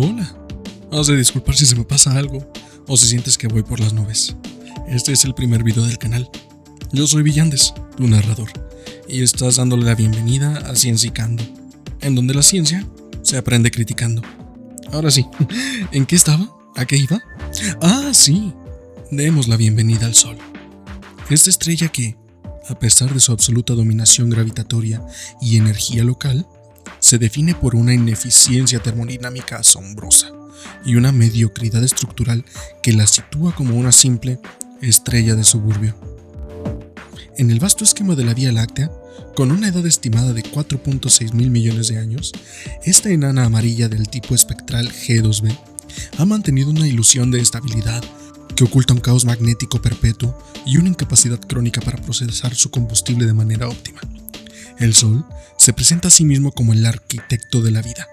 Hola. Has de disculpar si se me pasa algo o si sientes que voy por las nubes. Este es el primer video del canal. Yo soy Villandes, tu narrador, y estás dándole la bienvenida a Ciencicando, en donde la ciencia se aprende criticando. Ahora sí, ¿en qué estaba? ¿A qué iba? Ah, sí, demos la bienvenida al Sol. Esta estrella que, a pesar de su absoluta dominación gravitatoria y energía local, se define por una ineficiencia termodinámica asombrosa y una mediocridad estructural que la sitúa como una simple estrella de suburbio. En el vasto esquema de la Vía Láctea, con una edad estimada de 4.6 mil millones de años, esta enana amarilla del tipo espectral G2b ha mantenido una ilusión de estabilidad que oculta un caos magnético perpetuo y una incapacidad crónica para procesar su combustible de manera óptima. El Sol se presenta a sí mismo como el arquitecto de la vida,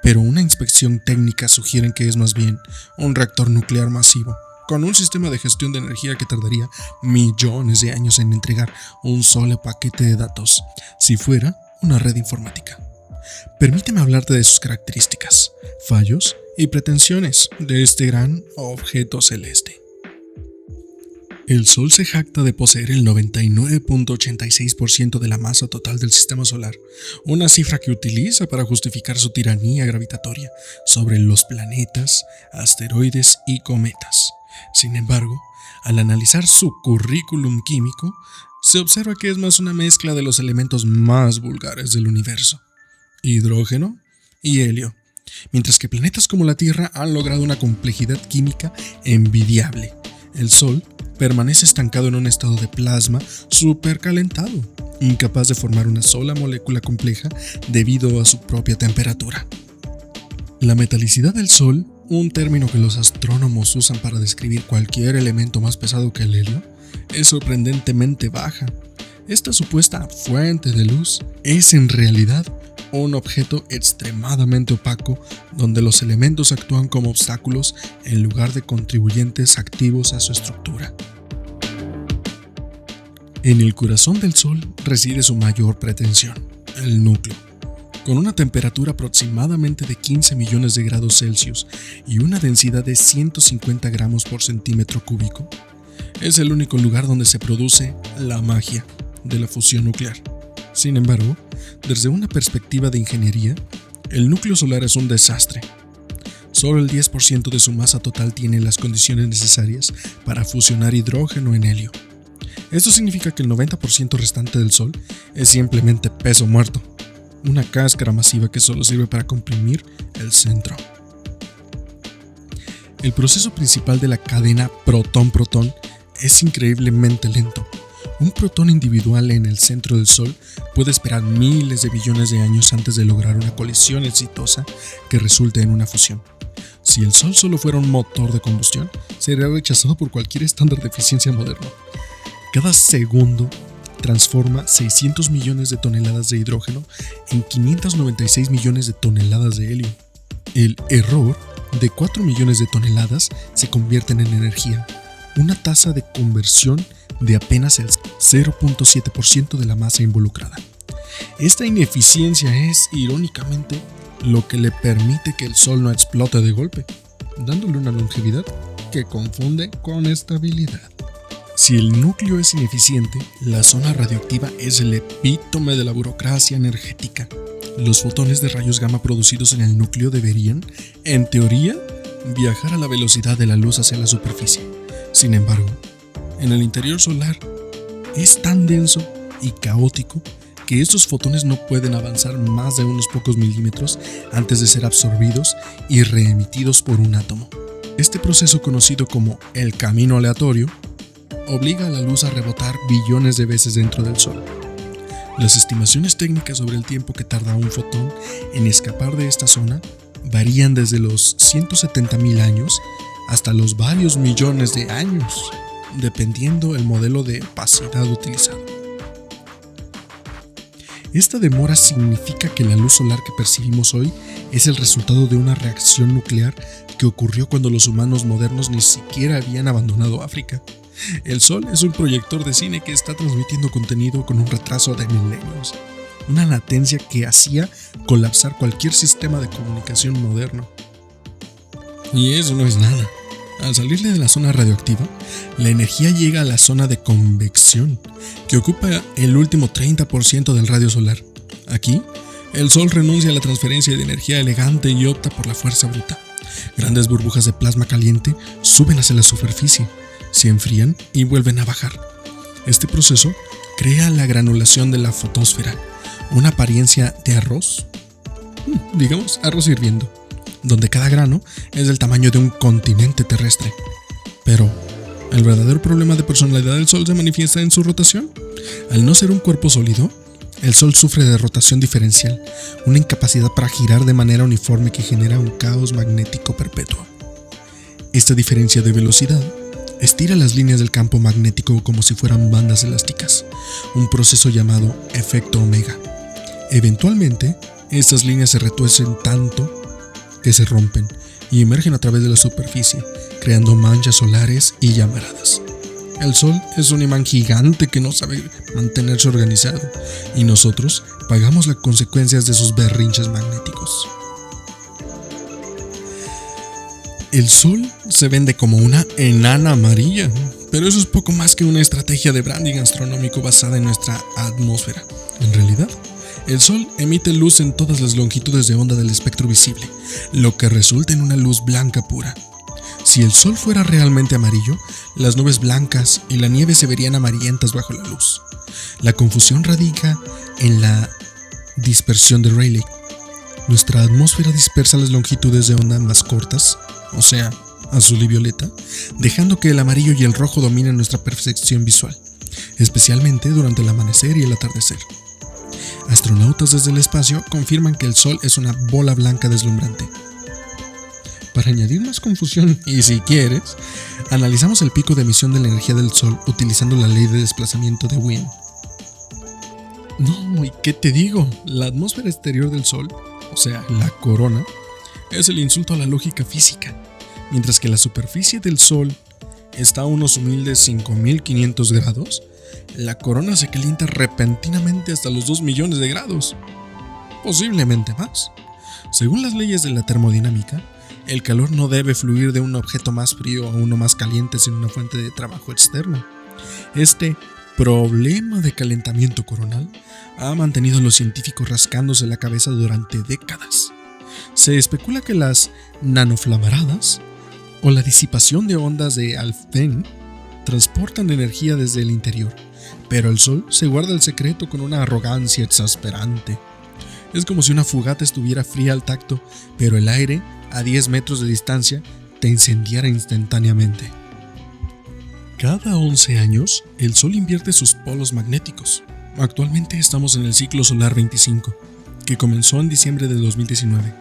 pero una inspección técnica sugiere que es más bien un reactor nuclear masivo, con un sistema de gestión de energía que tardaría millones de años en entregar un solo paquete de datos, si fuera una red informática. Permíteme hablarte de sus características, fallos y pretensiones de este gran objeto celeste. El Sol se jacta de poseer el 99.86% de la masa total del sistema solar, una cifra que utiliza para justificar su tiranía gravitatoria sobre los planetas, asteroides y cometas. Sin embargo, al analizar su currículum químico, se observa que es más una mezcla de los elementos más vulgares del universo: hidrógeno y helio, mientras que planetas como la Tierra han logrado una complejidad química envidiable. El Sol permanece estancado en un estado de plasma supercalentado, incapaz de formar una sola molécula compleja debido a su propia temperatura. La metalicidad del Sol, un término que los astrónomos usan para describir cualquier elemento más pesado que el helio, es sorprendentemente baja. Esta supuesta fuente de luz es en realidad un objeto extremadamente opaco donde los elementos actúan como obstáculos en lugar de contribuyentes activos a su estructura. En el corazón del Sol reside su mayor pretensión, el núcleo. Con una temperatura aproximadamente de 15 millones de grados Celsius y una densidad de 150 gramos por centímetro cúbico, es el único lugar donde se produce la magia de la fusión nuclear. Sin embargo, desde una perspectiva de ingeniería, el núcleo solar es un desastre. Solo el 10% de su masa total tiene las condiciones necesarias para fusionar hidrógeno en helio. Esto significa que el 90% restante del Sol es simplemente peso muerto, una cáscara masiva que solo sirve para comprimir el centro. El proceso principal de la cadena protón-protón es increíblemente lento. Un protón individual en el centro del Sol puede esperar miles de billones de años antes de lograr una colisión exitosa que resulte en una fusión. Si el Sol solo fuera un motor de combustión, sería rechazado por cualquier estándar de eficiencia moderno. Cada segundo transforma 600 millones de toneladas de hidrógeno en 596 millones de toneladas de helio. El error de 4 millones de toneladas se convierten en energía, una tasa de conversión de apenas el 0.7% de la masa involucrada. Esta ineficiencia es, irónicamente, lo que le permite que el Sol no explote de golpe, dándole una longevidad que confunde con estabilidad. Si el núcleo es ineficiente, la zona radioactiva es el epítome de la burocracia energética. Los fotones de rayos gamma producidos en el núcleo deberían, en teoría, viajar a la velocidad de la luz hacia la superficie. Sin embargo, en el interior solar es tan denso y caótico que estos fotones no pueden avanzar más de unos pocos milímetros antes de ser absorbidos y reemitidos por un átomo. Este proceso, conocido como el camino aleatorio, obliga a la luz a rebotar billones de veces dentro del Sol. Las estimaciones técnicas sobre el tiempo que tarda un fotón en escapar de esta zona varían desde los 170.000 años hasta los varios millones de años, dependiendo el modelo de opacidad utilizado. Esta demora significa que la luz solar que percibimos hoy es el resultado de una reacción nuclear que ocurrió cuando los humanos modernos ni siquiera habían abandonado África. El Sol es un proyector de cine que está transmitiendo contenido con un retraso de milenios, una latencia que hacía colapsar cualquier sistema de comunicación moderno. Y eso no es nada. Al salirle de la zona radioactiva, la energía llega a la zona de convección, que ocupa el último 30% del radio solar. Aquí, el Sol renuncia a la transferencia de energía elegante y opta por la fuerza bruta. Grandes burbujas de plasma caliente suben hacia la superficie, se enfrían y vuelven a bajar. Este proceso crea la granulación de la fotosfera, una apariencia de arroz, digamos arroz hirviendo, donde cada grano es del tamaño de un continente terrestre. Pero, ¿el verdadero problema de personalidad del Sol se manifiesta en su rotación? Al no ser un cuerpo sólido, el Sol sufre de rotación diferencial, una incapacidad para girar de manera uniforme que genera un caos magnético perpetuo. Esta diferencia de velocidad estira las líneas del campo magnético como si fueran bandas elásticas, un proceso llamado efecto omega. Eventualmente, estas líneas se retuercen tanto que se rompen y emergen a través de la superficie, creando manchas solares y llamaradas. El Sol es un imán gigante que no sabe mantenerse organizado, y nosotros pagamos las consecuencias de sus berrinches magnéticos. El Sol se vende como una enana amarilla, pero eso es poco más que una estrategia de branding astronómico basada en nuestra atmósfera. En realidad, el Sol emite luz en todas las longitudes de onda del espectro visible, lo que resulta en una luz blanca pura. Si el Sol fuera realmente amarillo, las nubes blancas y la nieve se verían amarillentas bajo la luz. La confusión radica en la dispersión de Rayleigh. Nuestra atmósfera dispersa las longitudes de onda más cortas, o sea, azul y violeta, dejando que el amarillo y el rojo dominen nuestra percepción visual, especialmente durante el amanecer y el atardecer. Astronautas desde el espacio confirman que el Sol es una bola blanca deslumbrante. Para añadir más confusión, y si quieres, analizamos el pico de emisión de la energía del Sol utilizando la ley de desplazamiento de Wien. No, ¿y qué te digo? La atmósfera exterior del Sol, o sea, la corona, es el insulto a la lógica física, mientras que la superficie del Sol está a unos humildes 5500 grados, la corona se calienta repentinamente hasta los 2 millones de grados, posiblemente más. Según las leyes de la termodinámica, el calor no debe fluir de un objeto más frío a uno más caliente sin una fuente de trabajo externo. Este problema de calentamiento coronal ha mantenido a los científicos rascándose la cabeza durante décadas. Se especula que las nanoflamaradas o la disipación de ondas de Alfvén transportan energía desde el interior, pero el Sol se guarda el secreto con una arrogancia exasperante. Es como si una fogata estuviera fría al tacto, pero el aire, a 10 metros de distancia, te incendiara instantáneamente. Cada 11 años, el Sol invierte sus polos magnéticos. Actualmente estamos en el ciclo solar 25, que comenzó en diciembre de 2019.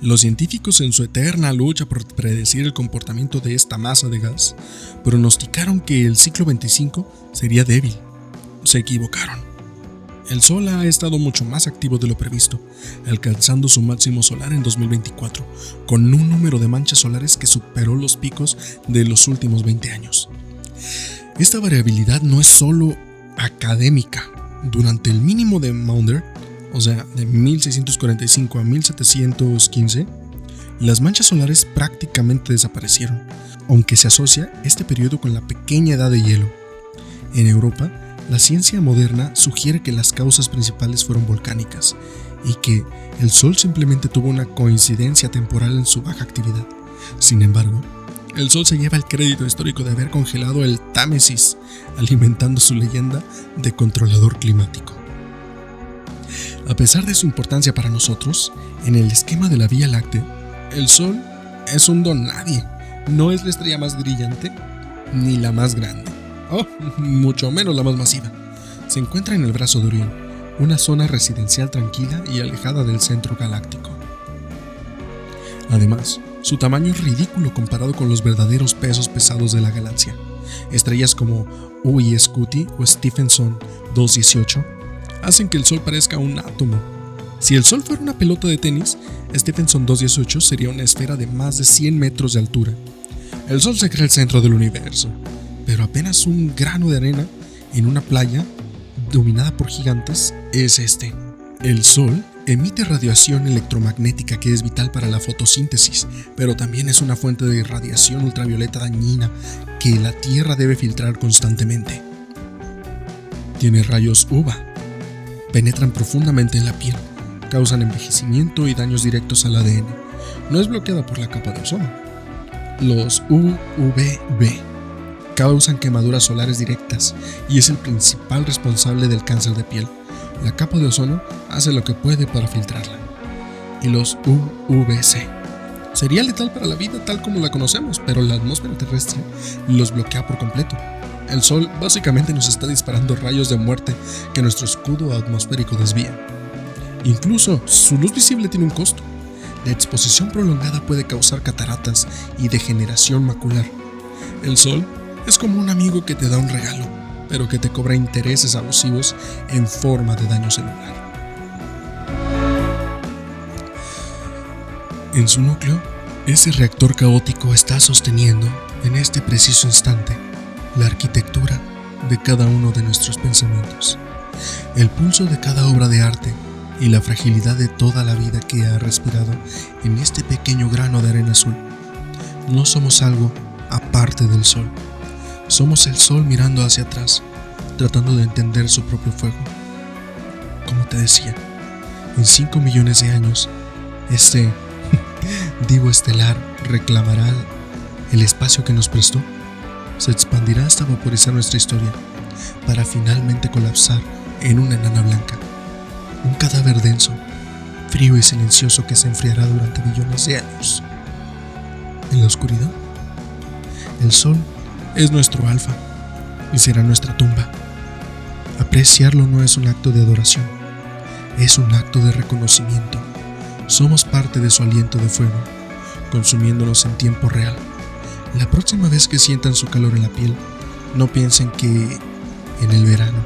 Los científicos, en su eterna lucha por predecir el comportamiento de esta masa de gas, pronosticaron que el ciclo 25 sería débil. Se equivocaron. El Sol ha estado mucho más activo de lo previsto, alcanzando su máximo solar en 2024, con un número de manchas solares que superó los picos de los últimos 20 años. Esta variabilidad no es solo académica. Durante el mínimo de Maunder, o sea, de 1645 a 1715, las manchas solares prácticamente desaparecieron, aunque se asocia este periodo con la pequeña edad de hielo. En Europa, la ciencia moderna sugiere que las causas principales fueron volcánicas y que el Sol simplemente tuvo una coincidencia temporal en su baja actividad. Sin embargo, el Sol se lleva el crédito histórico de haber congelado el Támesis, alimentando su leyenda de controlador climático. A pesar de su importancia para nosotros, en el esquema de la Vía Láctea, el Sol es un don nadie. No es la estrella más brillante ni la más grande. Mucho menos la más masiva. Se encuentra en el brazo de Orión, una zona residencial tranquila y alejada del centro galáctico. Además, su tamaño es ridículo comparado con los verdaderos pesos pesados de la galaxia. Estrellas como UI Scuti o Stephenson 218 hacen que el Sol parezca un átomo. Si el Sol fuera una pelota de tenis, Stephenson 218 sería una esfera de más de 100 metros de altura. El Sol se cree el centro del universo, pero apenas un grano de arena en una playa dominada por gigantes es este. El Sol Emite radiación electromagnética que es vital para la fotosíntesis, pero también es una fuente de radiación ultravioleta dañina que la Tierra debe filtrar constantemente. Tiene rayos UVA. Penetran profundamente en la piel, causan envejecimiento y daños directos al ADN. No es bloqueada por la capa de ozono. Los UVB causan quemaduras solares directas y es el principal responsable del cáncer de piel. La capa de ozono hace lo que puede para filtrarla. Y los UVC sería letal para la vida tal como la conocemos, pero la atmósfera terrestre los bloquea por completo. El Sol básicamente nos está disparando rayos de muerte que nuestro escudo atmosférico desvía. Incluso su luz visible tiene un costo. La exposición prolongada puede causar cataratas y degeneración macular. El Sol es como un amigo que te da un regalo, pero que te cobra intereses abusivos en forma de daño celular. En su núcleo, ese reactor caótico está sosteniendo, en este preciso instante, la arquitectura de cada uno de nuestros pensamientos, el pulso de cada obra de arte y la fragilidad de toda la vida que ha respirado en este pequeño grano de arena azul. No somos algo aparte del Sol. Somos el Sol mirando hacia atrás, tratando de entender su propio fuego. Como te decía, en 5 millones de años, este divo estelar reclamará el espacio que nos prestó. Se expandirá hasta vaporizar nuestra historia, para finalmente colapsar en una enana blanca. Un cadáver denso, frío y silencioso que se enfriará durante millones de años. En la oscuridad, el Sol es nuestro alfa y será nuestra tumba. Apreciarlo no es un acto de adoración, es un acto de reconocimiento. Somos parte de su aliento de fuego, consumiéndonos en tiempo real. La próxima vez que sientan su calor en la piel, no piensen en el verano.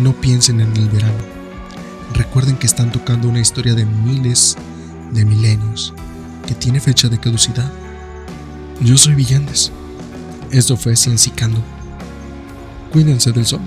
No piensen en el verano. Recuerden que están tocando una historia de miles de milenios, que tiene fecha de caducidad. Yo soy Villandes. Esto fue Ciencicando. Cuídense del Sol.